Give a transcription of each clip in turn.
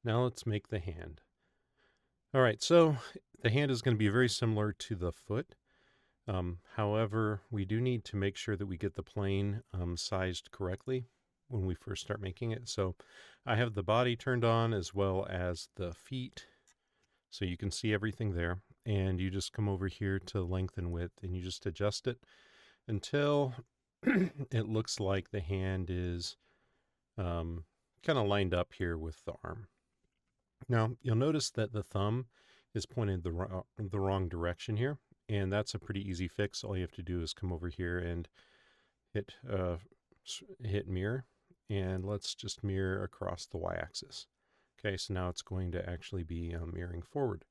Now let's make the hand. All right, so the hand is going to be very similar to the foot. However, we do need to make sure that we get the plane sized correctly when we first start making it. So I have the body turned on as well as the feet, so you can see everything there. And you just come over here to length and width, and you just adjust it until it looks like the hand is kind of lined up here with the arm. Now, you'll notice that the thumb is pointed the wrong direction here, and that's a pretty easy fix. All you have to do is come over here and hit mirror, and let's just mirror across the y-axis. Okay, so now it's going to actually be mirroring forward.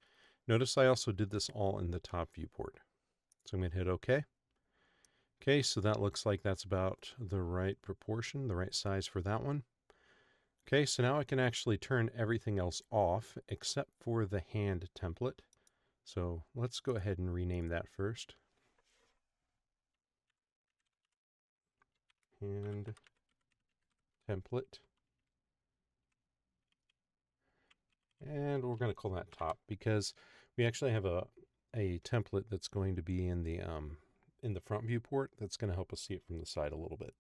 Notice I also did this all in the top viewport. So I'm going to hit OK. Okay, so that looks like that's about the right proportion, the right size for that one. Okay, so now I can actually turn everything else off except for the hand template. So let's go ahead and rename that first. Hand template. And we're going to call that top because we actually have a template that's going to be in the front viewport that's going to help us see it from the side a little bit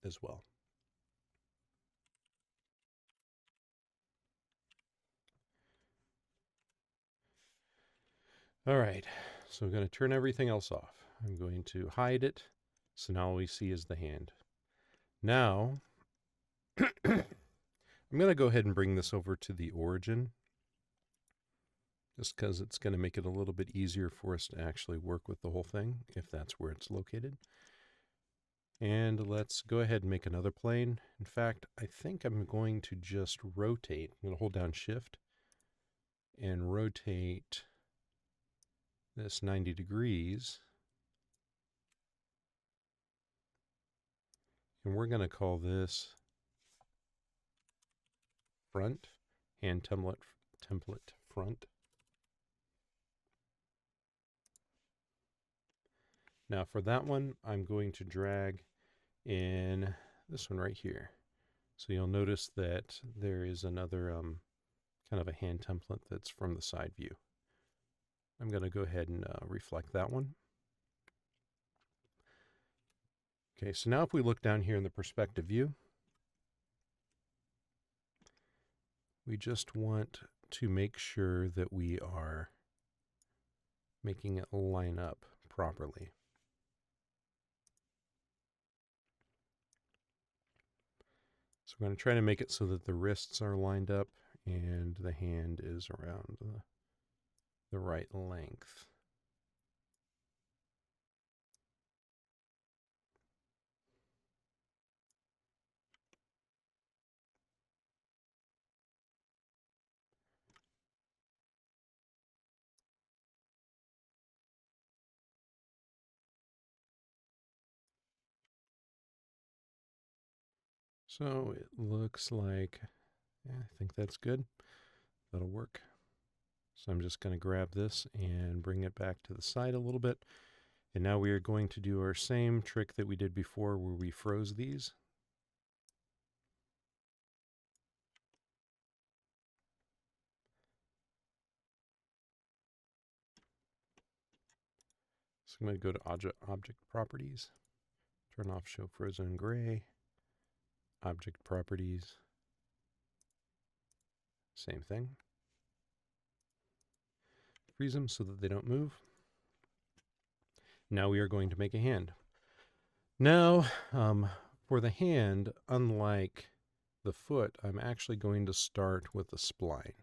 as well. All right, so I'm going to turn everything else off. I'm going to hide it, so now all we see is the hand. Now, I'm going to go ahead and bring this over to the origin, just because it's going to make it a little bit easier for us to actually work with the whole thing, if that's where it's located. And let's go ahead and make another plane. In fact, I think I'm going to just rotate. I'm going to hold down Shift and rotate this 90 degrees. And we're going to call this front, hand template front. Now for that one, I'm going to drag in this one right here. So you'll notice that there is another kind of a hand template that's from the side view. I'm going to go ahead and reflect that one. Okay, so now if we look down here in the perspective view, we just want to make sure that we are making it line up properly. So we're going to try to make it so that the wrists are lined up and the hand is around the right length. So it looks like, yeah, I think that's good. That'll work. So I'm just going to grab this and bring it back to the side a little bit. And now we are going to do our same trick that we did before where we froze these. So I'm going to go to object properties, turn off show frozen gray, object properties, same thing. Freeze them so that they don't move. Now we are going to make a hand. Now, for the hand, unlike the foot, I'm actually going to start with a spline.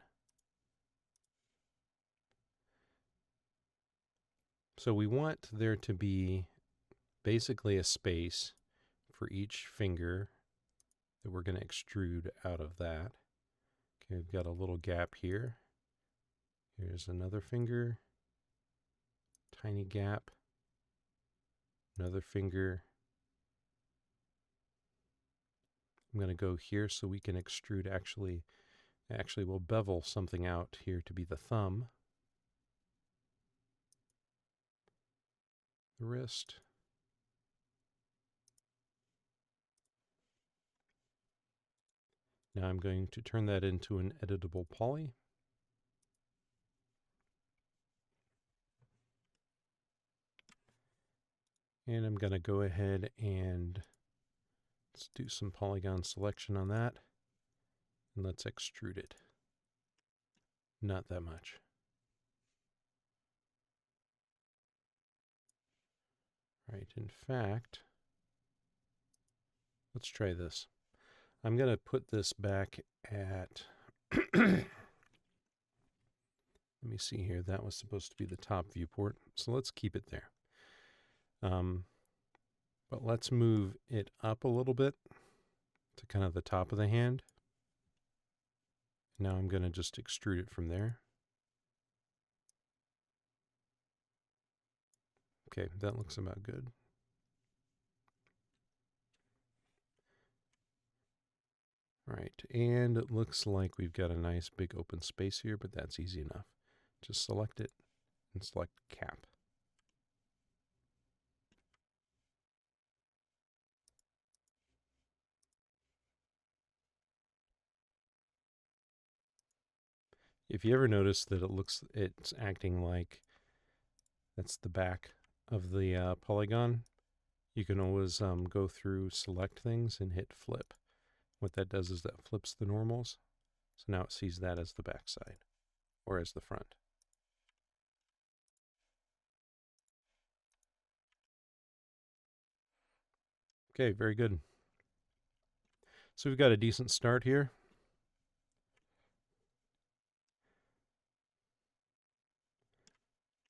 So we want there to be basically a space for each finger that we're going to extrude out of that. Okay, we've got a little gap here. Here's another finger, tiny gap, another finger. I'm going to go here so we can extrude actually we'll bevel something out here to be the thumb, the wrist, Now I'm going to turn that into an editable poly. And I'm going to go ahead and let's do some polygon selection on that. And let's extrude it. Not that much. Right, in fact, let's try this. I'm going to put this back at, let me see here, that was supposed to be the top viewport, so let's keep it there. But let's move it up a little bit to kind of the top of the hand. Now I'm going to just extrude it from there. Okay, that looks about good. All right, and it looks like we've got a nice big open space here, but that's easy enough. Just select it and select cap. If you ever notice that it's acting like that's the back of the polygon, you can always go through select things and hit flip. What that does is that flips the normals. So now it sees that as the back side or as the front. Okay, very good. So we've got a decent start here.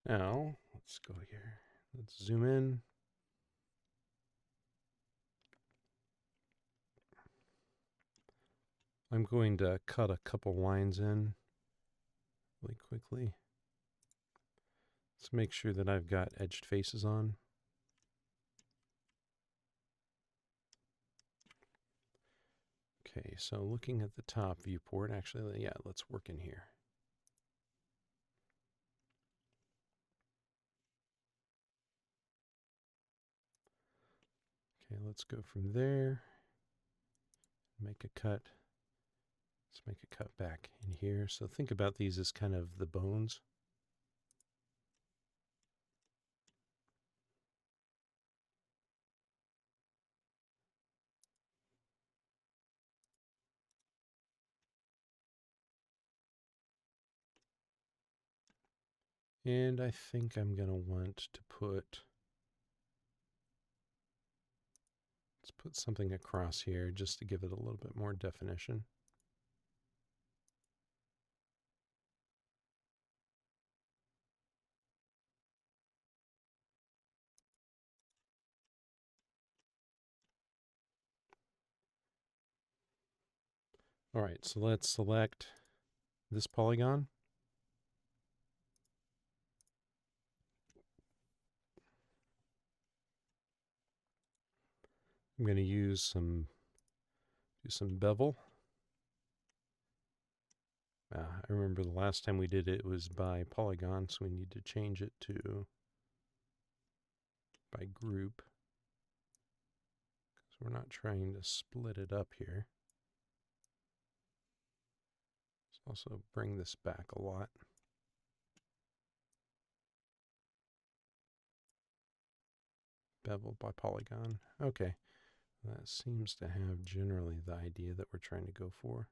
Now, let's go here. Let's zoom in. I'm going to cut a couple lines in really quickly. Let's make sure that I've got edged faces on. Okay, so looking at the top viewport, actually, yeah, let's work in here. Okay, let's go from there. Make a cut. Let's make a cut back in here. So think about these as kind of the bones. And I think I'm going to want to let's put something across here just to give it a little bit more definition. All right, so let's select this polygon. I'm going to do some bevel. I remember the last time we did it was by polygon, so we need to change it to by group. So we're not trying to split it up here. Let's also bring this back a lot. Bevel by polygon. Okay, that seems to have generally the idea that we're trying to go for.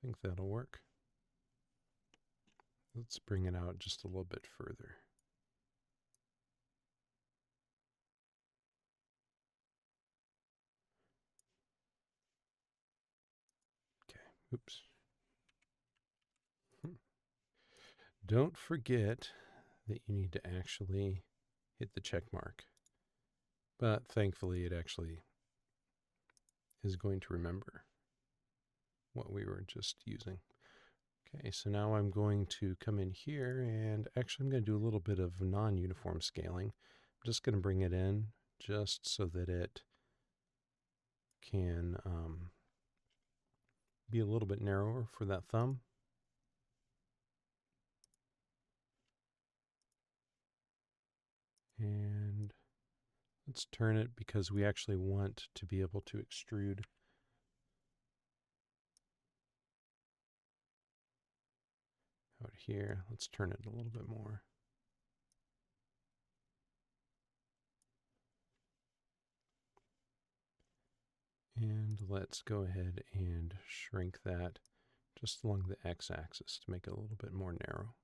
I think that'll work. Let's bring it out just a little bit further. Okay, oops. Don't forget that you need to actually hit the check mark. But thankfully it actually is going to remember what we were just using. Okay, so now I'm going to come in here and actually I'm going to do a little bit of non-uniform scaling. I'm just going to bring it in just so that it can be a little bit narrower for that thumb. And let's turn it because we actually want to be able to extrude out here. Let's turn it a little bit more. And let's go ahead and shrink that just along the x-axis to make it a little bit more narrow.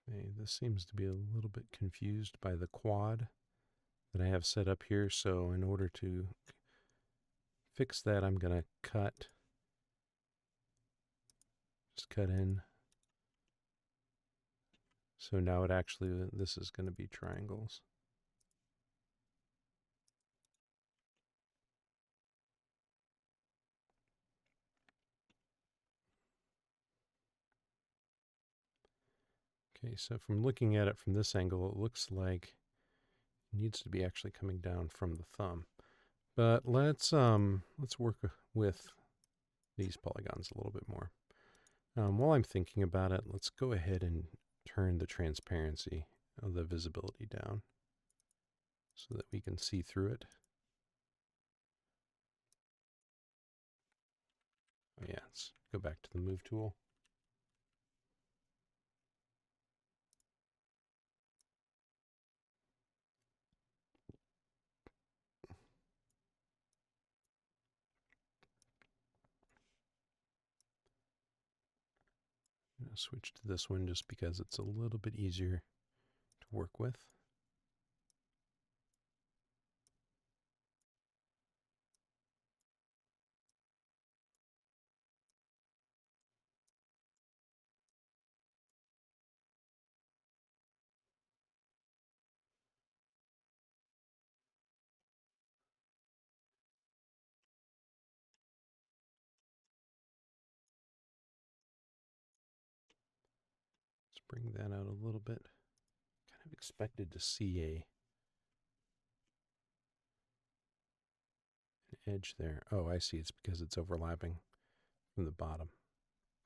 Okay, this seems to be a little bit confused by the quad that I have set up here, so in order to fix that, I'm going to just cut in. So now this is going to be triangles. Okay, so from looking at it from this angle, it looks like it needs to be actually coming down from the thumb. But let's work with these polygons a little bit more. While I'm thinking about it, let's go ahead and turn the transparency of the visibility down so that we can see through it. Oh yeah, let's go back to the move tool. I'm going to switch to this one just because it's a little bit easier to work with. Let's bring that out a little bit. Kind of expected to see an edge there. Oh, I see. It's because it's overlapping from the bottom.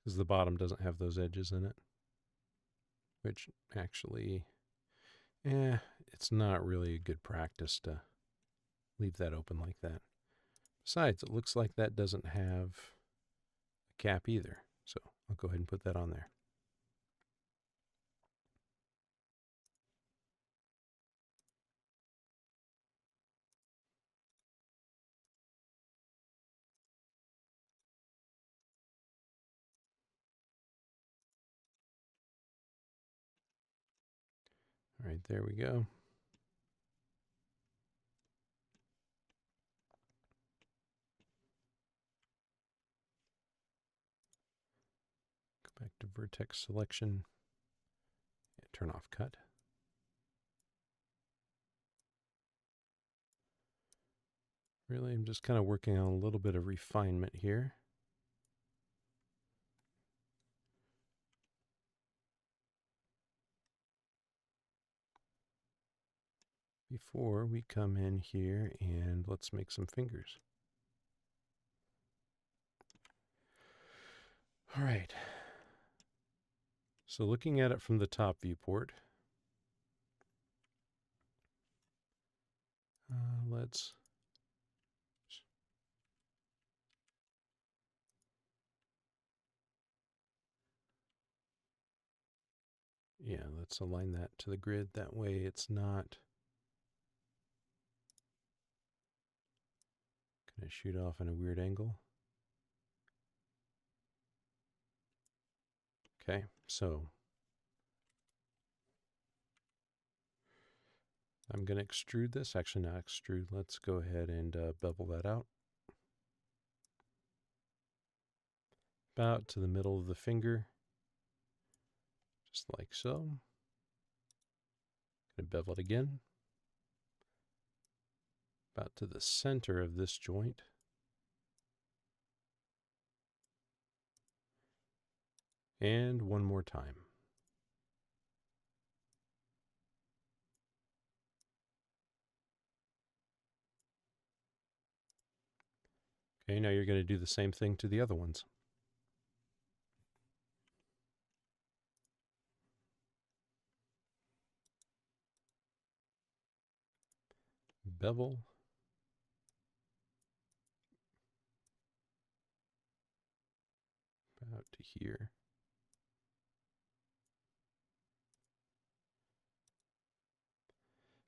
Because the bottom doesn't have those edges in it. Which actually, it's not really a good practice to leave that open like that. Besides, it looks like that doesn't have a cap either. So I'll go ahead and put that on there. All right, there we go. Go back to vertex selection and turn off cut. Really, I'm just kind of working on a little bit of refinement here. Before we come in here and let's make some fingers. All right. So looking at it from the top viewport, let's align that to the grid. That way it's not going to shoot off in a weird angle. Okay, so I'm going to extrude this. Actually, not extrude. Let's go ahead and bevel that out. About to the middle of the finger. Just like so. Going to bevel it again. About to the center of this joint. And one more time. Okay, now you're going to do the same thing to the other ones. Bevel. About to here.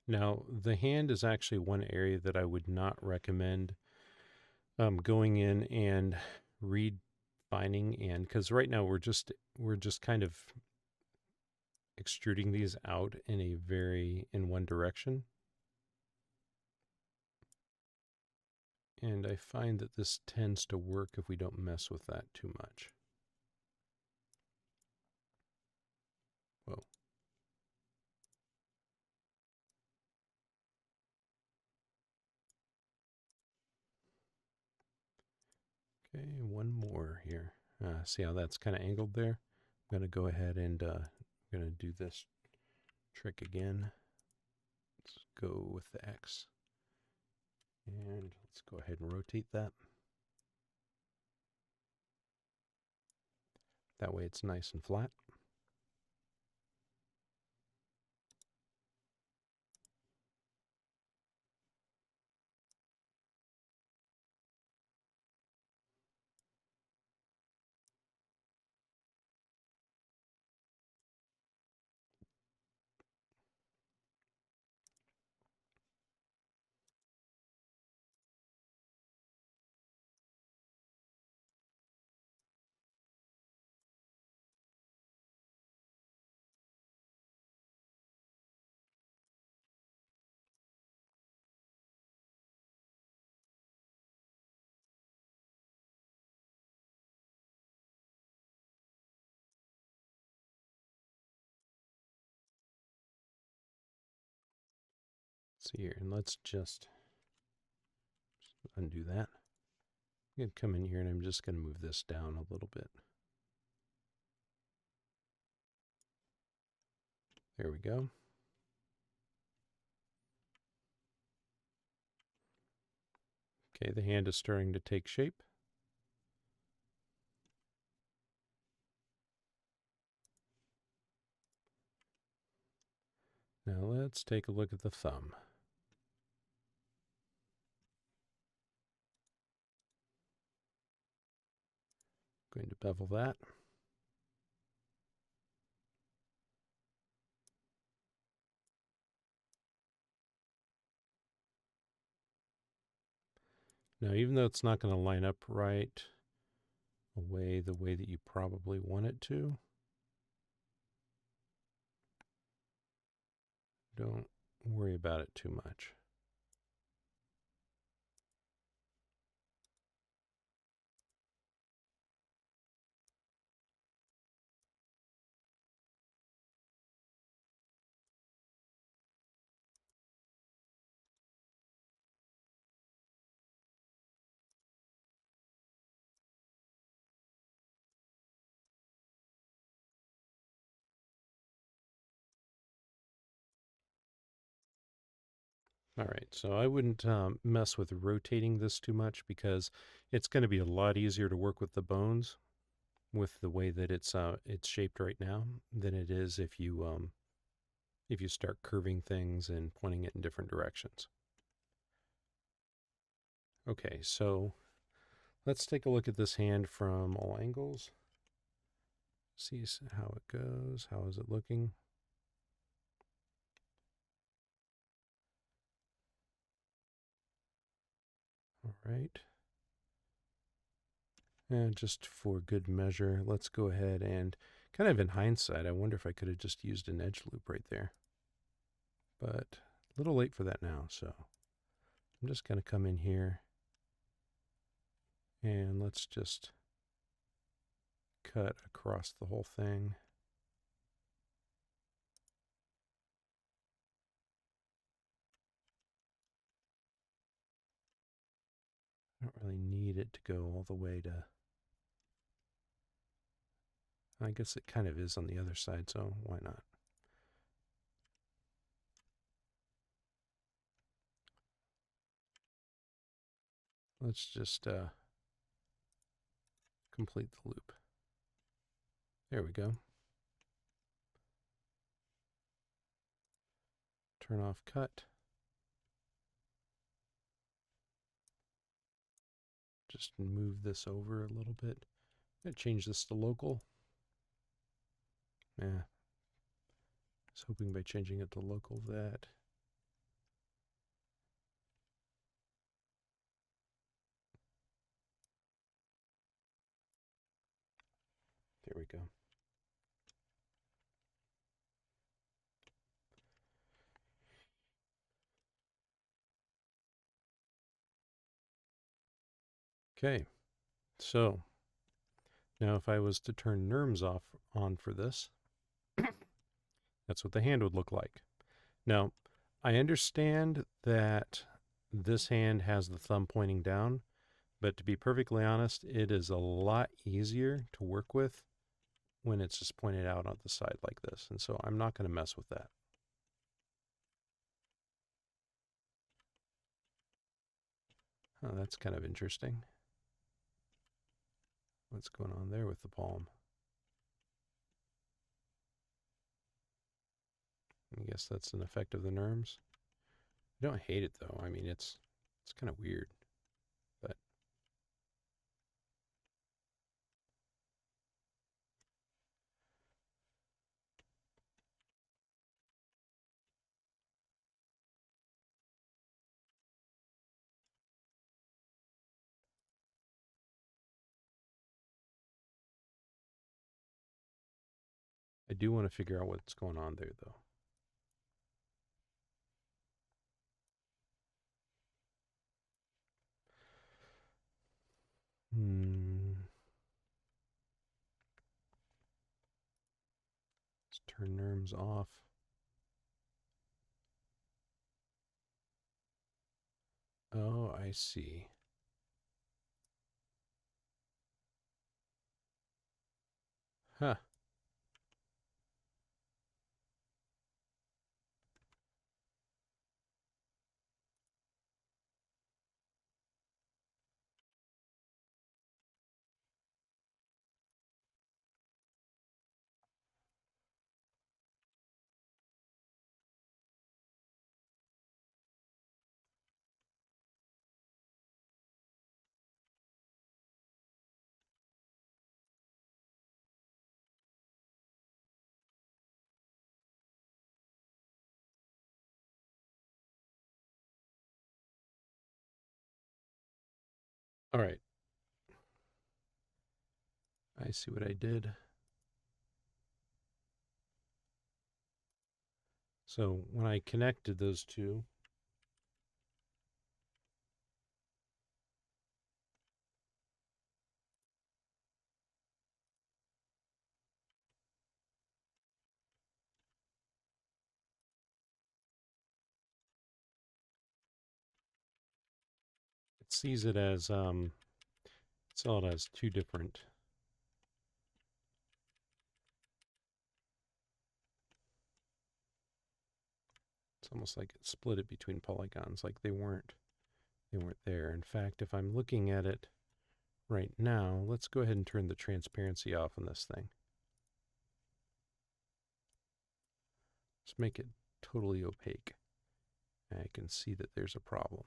Now, the hand is actually one area that I would not recommend going in and refining, and because right now we're just kind of extruding these out in one direction. And I find that this tends to work if we don't mess with that too much. Whoa. Okay, one more here. See how that's kind of angled there? I'm going to go ahead and I'm going to do this trick again. Let's go with the X. And let's go ahead and rotate that. That way it's nice and flat. Let's see here, and let's just undo that. I'm going to come in here and I'm just going to move this down a little bit. There we go. Okay, the hand is starting to take shape. Now let's take a look at the thumb. Going to bevel that. Now, even though it's not going to line up right the way that you probably want it to, don't worry about it too much. All right, so I wouldn't mess with rotating this too much because it's going to be a lot easier to work with the bones with the way that it's shaped right now than it is if you start curving things and pointing it in different directions. Okay, so let's take a look at this hand from all angles. See how it goes. How is it looking? All right. And just for good measure, let's go ahead and kind of in hindsight, I wonder if I could have just used an edge loop right there. But a little late for that now, so I'm just going to come in here and let's just cut across the whole thing. I don't really need it to go all the way to... I guess it kind of is on the other side, so why not? Let's just complete the loop. There we go. Turn off cut. Just move this over a little bit. I'm going to change this to local. I was hoping by changing it to local that there we go. Okay, so now if I was to turn NURMS on for this, that's what the hand would look like. Now, I understand that this hand has the thumb pointing down, but to be perfectly honest, it is a lot easier to work with when it's just pointed out on the side like this, and so I'm not going to mess with that. Oh, that's kind of interesting. What's going on there with the palm? I guess that's an effect of the NURMS. I don't hate it though. I mean, it's kind of weird, but I do want to figure out what's going on there though. Let's turn NURMS off. Oh, I see. Huh. All right. I see what I did. So when I connected those two, it sees it as saw it as two different. It's almost like it split it between polygons, like they weren't there. In fact, if I'm looking at it right now, let's go ahead and turn the transparency off on this thing. Let's make it totally opaque. I can see that there's a problem.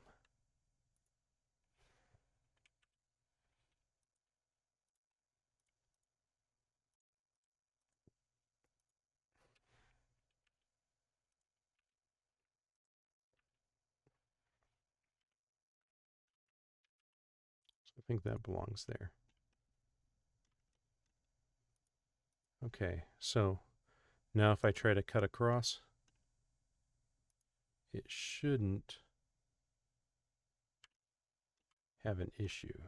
So I think that belongs there. Okay, so now if I try to cut across, it shouldn't have an issue.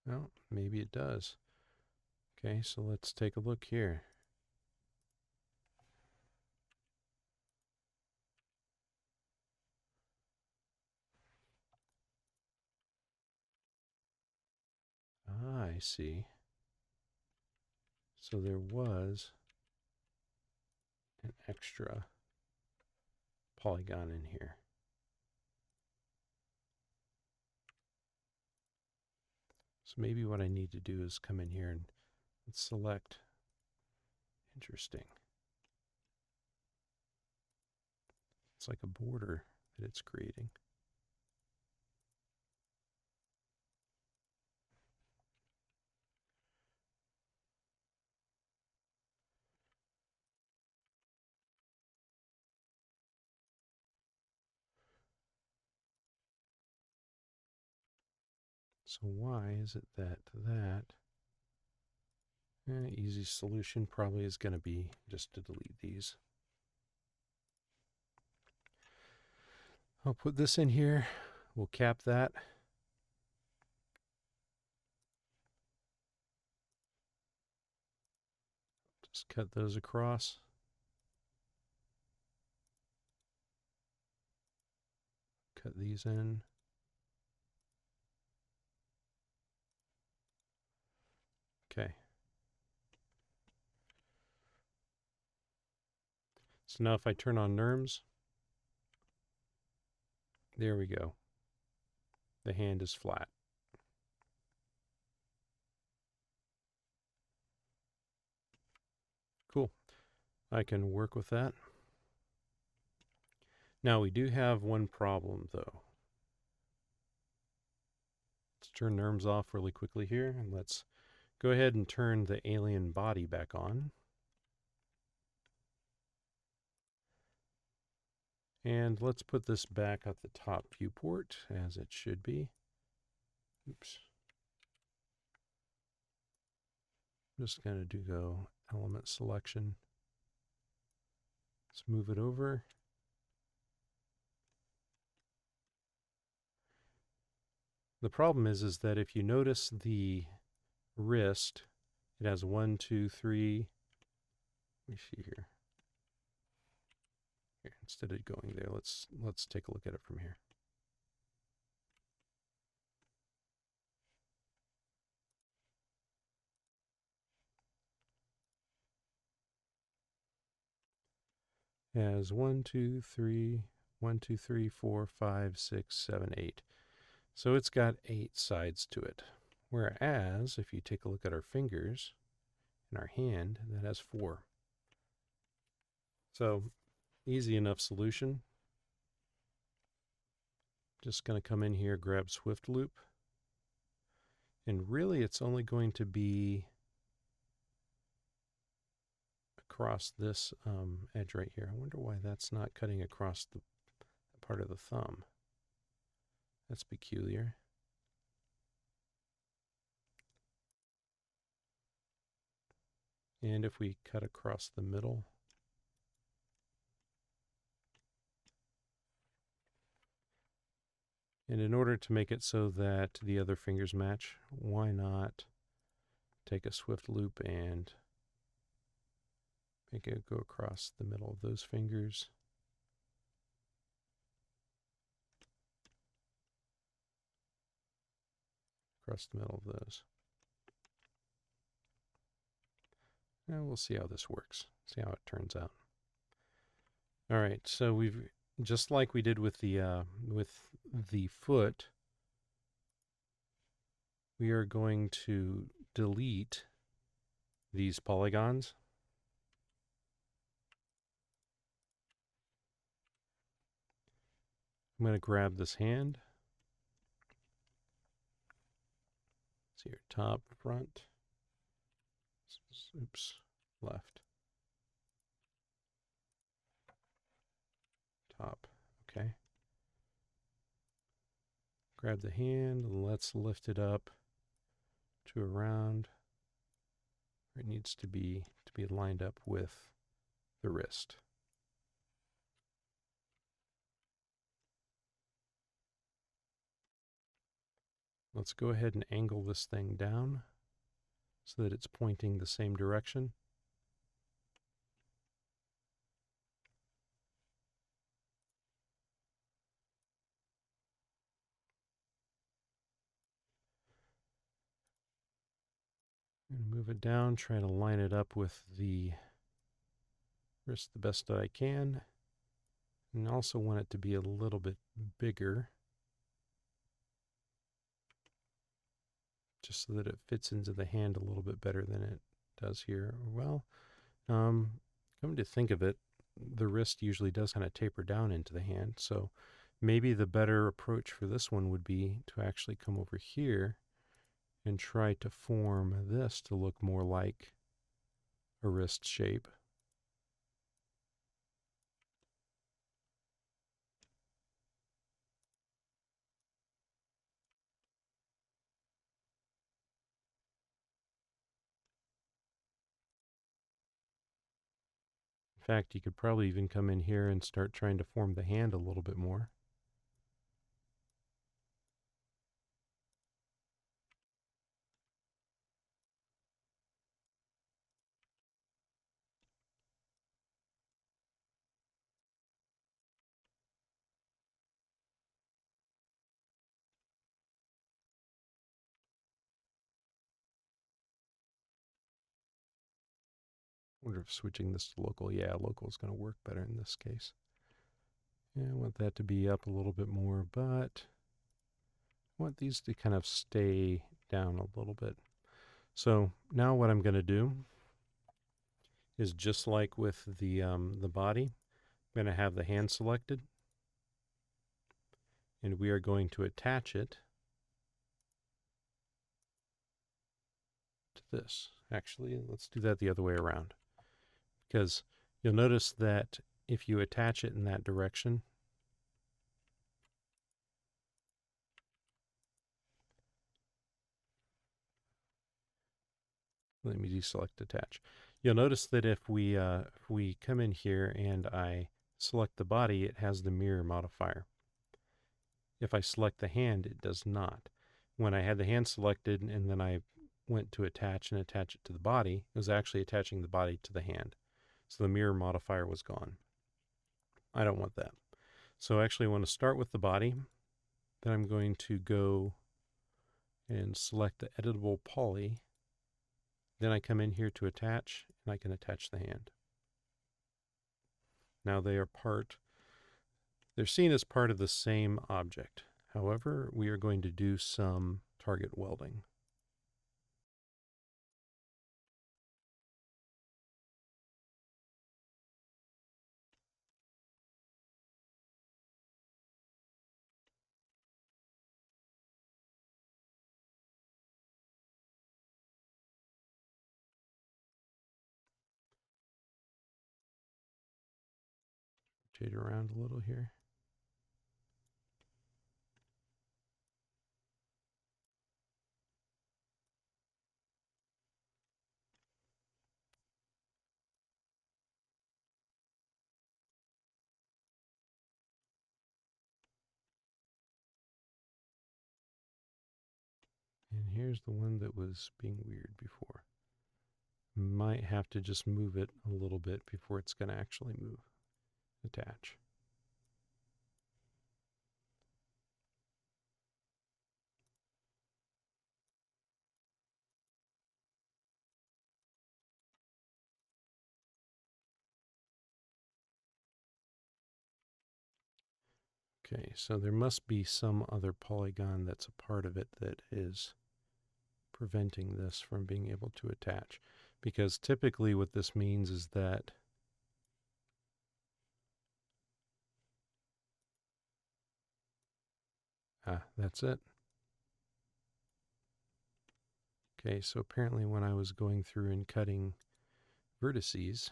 Well, maybe it does. Okay, so let's take a look here. Ah, I see. So there was an extra polygon in here. So maybe what I need to do is come in here and select. Interesting. It's like a border that it's creating. So why is it that easy solution probably is going to be just to delete these. I'll put this in here. We'll cap that. Just cut those across. Cut these in. Okay. So now if I turn on NURMS, there we go. The hand is flat. Cool. I can work with that. Now we do have one problem though. Let's turn NURMS off really quickly here, and let's go ahead and turn the alien body back on. And let's put this back at the top viewport as it should be. Oops. I'm just going to go element selection. Let's move it over. The problem is that if you notice the wrist, it has 1, 2, 3. Let me see here. Here, instead of going there, let's take a look at it from here. It has 1, 2, 3, 1, 2, 3, 4, 5, 6, 7, 8. So it's got 8 sides to it. Whereas, if you take a look at our fingers in our hand, that has 4. So, easy enough solution. Just going to come in here, grab Swift Loop. And really, it's only going to be across this edge right here. I wonder why that's not cutting across the part of the thumb. That's peculiar. And if we cut across the middle, and in order to make it so that the other fingers match, why not take a Swift Loop and make it go across the middle of those fingers. Across the middle of those. And we'll see how this works. See how it turns out. All right, so we've just like we did with the foot, we are going to delete these polygons. I'm going to grab this hand. See your top, front. Oops, left. Top, okay. Grab the hand and let's lift it up to around where it needs to be lined up with the wrist. Let's go ahead and angle this thing down so that it's pointing the same direction. And move it down, try to line it up with the wrist the best that I can. And also want it to be a little bit bigger, just so that it fits into the hand a little bit better than it does here. Well, come to think of it, the wrist usually does kind of taper down into the hand, so maybe the better approach for this one would be to actually come over here and try to form this to look more like a wrist shape. In fact, you could probably even come in here and start trying to form the hand a little bit more. I wonder if switching this to local, yeah, local is going to work better in this case. Yeah, I want that to be up a little bit more, but I want these to kind of stay down a little bit. So now what I'm going to do is just like with the body, I'm going to have the hand selected, and we are going to attach it to this. Actually, let's do that the other way around, because you'll notice that if you attach it in that direction, let me deselect attach. You'll notice that if we come in here and I select the body, it has the mirror modifier. If I select the hand, it does not. When I had the hand selected and then I went to attach and attach it to the body, it was actually attaching the body to the hand. So the mirror modifier was gone. I don't want that. So I actually want to start with the body. Then I'm going to go and select the editable poly. Then I come in here to attach, and I can attach the hand. Now they're seen as part of the same object. However, we are going to do some target welding. Rotate around a little here. And here's the one that was being weird before. Might have to just move it a little bit before it's going to actually move. Attach. Okay, so there must be some other polygon that's a part of it that is preventing this from being able to attach. Because typically what this means is that that's it. Okay, so apparently when I was going through and cutting vertices,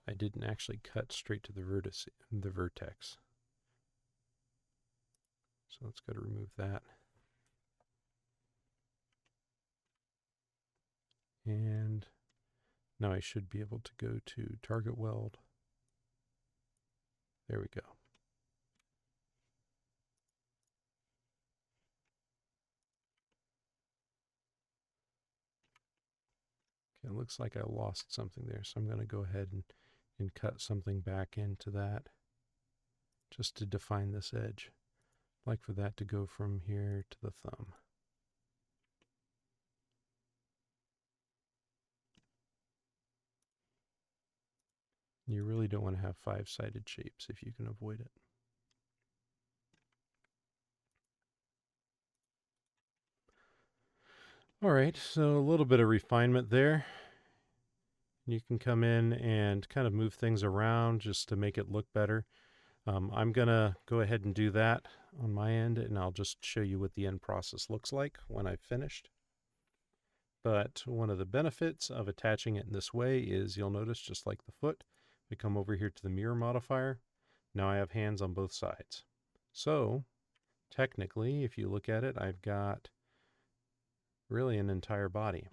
I didn't actually cut straight to the vertex. So let's go to remove that. And now I should be able to go to target weld. There we go. Okay, it looks like I lost something there, so I'm going to go ahead and cut something back into that just to define this edge. I'd like for that to go from here to the thumb. really don't want to have five-sided shapes if you can avoid it. All right, so a little bit of refinement there. You can come in and kind of move things around just to make it look better. I'm going to go ahead and do that on my end, and I'll just show you what the end process looks like when I've finished. But one of the benefits of attaching it in this way is you'll notice, just like the foot, we come over here to the mirror modifier. Now I have hands on both sides. So technically, if you look at it, I've got really an entire body.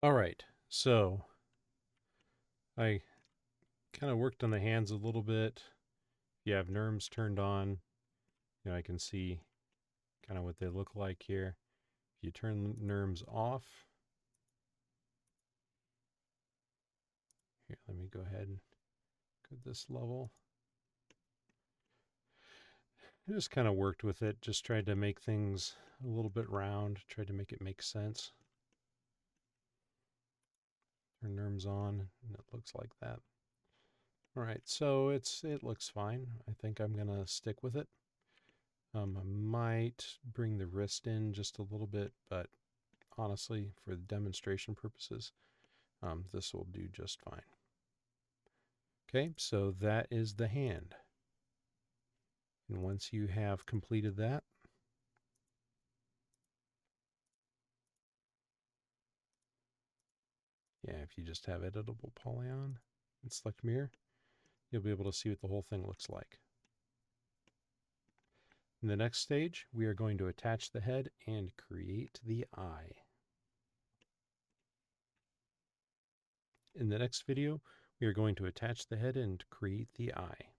All right, so I kind of worked on the hands a little bit. If you have NURMs turned on, I can see kind of what they look like here. If you turn NURMs off, here, let me go ahead and go this level. I just kind of worked with it, just tried to make things a little bit round, tried to make it make sense. Turn NURMs on, and it looks like that. All right, so it looks fine. I think I'm gonna stick with it. I might bring the wrist in just a little bit, but honestly, for the demonstration purposes, this will do just fine. Okay, so that is the hand. And once you have completed that, if you just have editable polygon and select mirror, you'll be able to see what the whole thing looks like. In the next stage, we are going to attach the head and create the eye. In the next video, we are going to attach the head and create the eye.